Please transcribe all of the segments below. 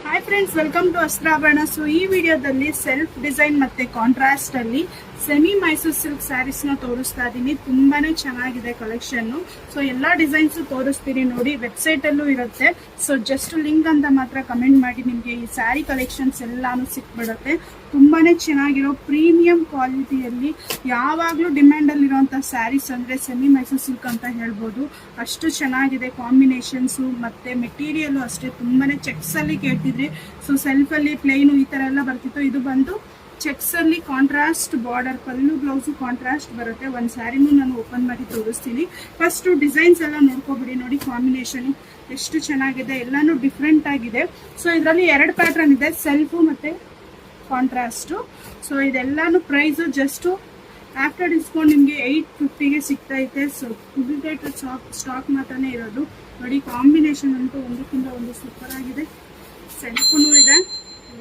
Hi friends, welcome to Astrabharana. So ಈ ವಿಡಿಯೋದಲ್ಲಿ self design ಮತ್ತೆ ಕಾಂಟ್ರಾಸ್ಟ್ ಅಲ್ಲಿ ಸೆಮಿ ಮೈಸೂರು ಸಿಲ್ಕ್ ಸ್ಯಾರೀಸ್ ನ ತೋರಿಸ್ತಾ ಇದೀನಿ. ತುಂಬಾನೇ ಚೆನ್ನಾಗಿದೆ ಕಲೆಕ್ಷನ್. ಸೊ ಎಲ್ಲಾ ಡಿಸೈನ್ಸ್ ತೋರಿಸ್ತೀನಿ ನೋಡಿ. ವೆಬ್ಸೈಟ್ ಅಲ್ಲೂ ಇರುತ್ತೆ. ಸೊ ಜಸ್ಟ್ ಲಿಂಕ್ ಅಂತ ಮಾತ್ರ ಕಮೆಂಟ್ ಮಾಡಿ, ನಿಮ್ಗೆ ಈ ಸ್ಯಾರಿ ಕಲೆಕ್ಷನ್ಸ್ ಎಲ್ಲಾನು ಸಿಕ್ಬಿಡುತ್ತೆ. ತುಂಬಾನೇ ಚೆನ್ನಾಗಿರೋ ಪ್ರೀಮಿಯಂ ಕ್ವಾಲಿಟಿಯಲ್ಲಿ ಯಾವಾಗ್ಲೂ ಡಿಮ್ಯಾಂಡ್ ಅಲ್ಲಿ ಇರುವಂತ ಸ್ಯಾರೀಸ್ ಅಂದ್ರೆ ಸೆಮಿ ಮೈಸೂರು ಸಿಲ್ಕ್ ಅಂತ ಹೇಳ್ಬೋದು. ಅಷ್ಟು ಚೆನ್ನಾಗಿದೆ ಕಾಂಬಿನೇಷನ್ಸ್ ಮತ್ತೆ ಮೆಟೀರಿಯಲ್ ಅಷ್ಟೇ. ತುಂಬಾನೇ ಚೆಕ್ಸ್ ಅಲ್ಲಿ ಕೇಳ್ತಿದ್ರಿ. ಸೊ ಸೆಲ್ಫ್ ಅಲ್ಲಿ ಪ್ಲೇನ್ ಈ ತರ ಎಲ್ಲ ಬರ್ತಿತ್ತು. ಇದು ಬಂದು ಚೆಕ್ಸ್ ಅಲ್ಲಿ ಕಾಂಟ್ರಾಸ್ಟ್ ಬಾರ್ಡರ್, ಪಲ್ಲು ಬ್ಲೌಸ್ ಕಾಂಟ್ರಾಸ್ಟ್ ಬರುತ್ತೆ. ಒಂದ್ ಸ್ಯಾರಿನೂ ನಾನು ಓಪನ್ ಮಾಡಿ ತೋರಿಸ್ತೀನಿ. ಫಸ್ಟ್ ಡಿಸೈನ್ಸ್ ಎಲ್ಲ ನೋಡ್ಕೊಬಿಡಿ. ನೋಡಿ ಕಾಂಬಿನೇಷನ್ ಎಷ್ಟು ಚೆನ್ನಾಗಿದೆ, ಎಲ್ಲಾನು ಡಿಫ್ರೆಂಟ್ ಆಗಿದೆ. ಸೊ ಇದರಲ್ಲಿ 2 ಪ್ಯಾಟರ್ನ್ ಇದೆ, ಸೆಲ್ಫ್ ಮತ್ತೆ ಕಾಂಟ್ರಾಸ್ಟ್. ಸೊ ಇದೆಲ್ಲಾನು ಪ್ರೈಸ್ ಜಸ್ಟ್ ಆಫ್ಟರ್ ಡಿಸ್ಕೌಂಟ್ ನಿಮಗೆ 850ಗೆ ಸಿಗ್ತೈತೆ. ಸೊ ಲಿಮಿಟೆಡ್ ಸ್ಟಾಕ್ ಮಾತ್ರನೇ ಇರೋದು. ನೋಡಿ ಕಾಂಬಿನೇಷನ್ ಅಂತೂ ಒಂದಕ್ಕಿಂತ ಒಂದು ಸೂಪರ್ ಆಗಿದೆ. ಸೆಲ್ಫೂ ಇದೆ,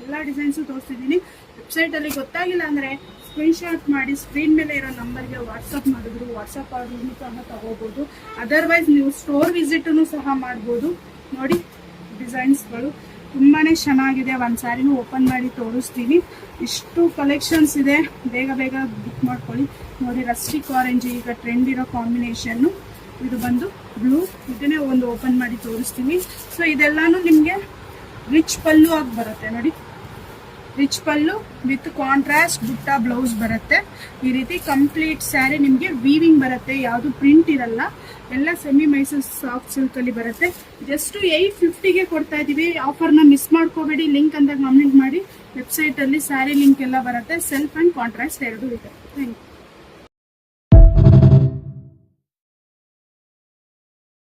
ಎಲ್ಲ ಡಿಸೈನ್ಸು ತೋರಿಸ್ತಿದ್ದೀನಿ. ವೆಬ್ಸೈಟ್ ಅಲ್ಲಿ ಗೊತ್ತಾಗಿಲ್ಲ ಅಂದ್ರೆ ಸ್ಕ್ರೀನ್ ಶಾಟ್ ಮಾಡಿ ಸ್ಕ್ರೀನ್ ಮೇಲೆ ಇರೋ ನಂಬರ್ಗೆ ವಾಟ್ಸಪ್ ಮಾಡಿದ್ರು ವಾಟ್ಸಪ್ ಆರ್ಡರ್ನು ಸಹ ತಗೋಬಹುದು. ಅದರ್ವೈಸ್ ನೀವು ಸ್ಟೋರ್ ವಿಸಿಟ್ ಸಹ ಮಾಡ್ಬೋದು. ನೋಡಿ ಡಿಸೈನ್ಸ್ಗಳು ತುಂಬಾನೇ ಚೆನ್ನಾಗಿದೆ. ಒಂದ್ ಸ್ಯಾರಿನೂ ಓಪನ್ ಮಾಡಿ ತೋರಿಸ್ತೀನಿ. ಇಷ್ಟು ಕಲೆಕ್ಷನ್ಸ್ ಇದೆ, ಬೇಗ ಬೇಗ ಬುಕ್ ಮಾಡ್ಕೊಳ್ಳಿ. ನೋಡಿ ರಸ್ಟಿಕ್ ಆರೆಂಜ್ ಈಗ ಟ್ರೆಂಡ್ ಇರೋ ಕಾಂಬಿನೇಷನ್. ಇದು ಬಂದು ಬ್ಲೂ. ಇದನ್ನೇ ಒಂದು ಓಪನ್ ಮಾಡಿ ತೋರಿಸ್ತೀನಿ. ಸೊ ಇದೆಲ್ಲಾನು ನಿಮ್ಗೆ ರಿಚ್ ಪಲ್ಲು ಆಗಿ ಬರುತ್ತೆ. ನೋಡಿ ರಿಚ್ ಪಲ್ಲು ವಿತ್ ಕಾಂಟ್ರಾಸ್ಟ್ ಬುಟ್ಟ ಬ್ಲೌಸ್ ಬರುತ್ತೆ. ಈ ರೀತಿ ಕಂಪ್ಲೀಟ್ ಸ್ಯಾರಿ ನಿಮ್ಗೆ ವೀವಿಂಗ್ ಬರುತ್ತೆ, ಯಾವುದು ಪ್ರಿಂಟ್ ಇರಲ್ಲ. ಎಲ್ಲ ಸೆಮಿ ಮೈಸೂರು ಸಾಫ್ಟ್ ಸಿಲ್ಕ್ ಅಲ್ಲಿ ಬರುತ್ತೆ. ಜಸ್ಟ್ 850ಗೆ ಕೊಡ್ತಾ ಇದೀವಿ. ಆಫರ್ನ ಮಿಸ್ ಮಾಡ್ಕೋಬೇಡಿ. ಲಿಂಕ್ ಅಂತ ಕಮೆಂಟ್ ಮಾಡಿ. ವೆಬ್ಸೈಟ್ ಅಲ್ಲಿ ಸ್ಯಾರಿ ಲಿಂಕ್ ಎಲ್ಲ ಬರುತ್ತೆ. ಸೆಲ್ಫ್ ಅಂಡ್ ಕಾಂಟ್ರಾಸ್ಟ್ 2 ಇದೆ. Thank you.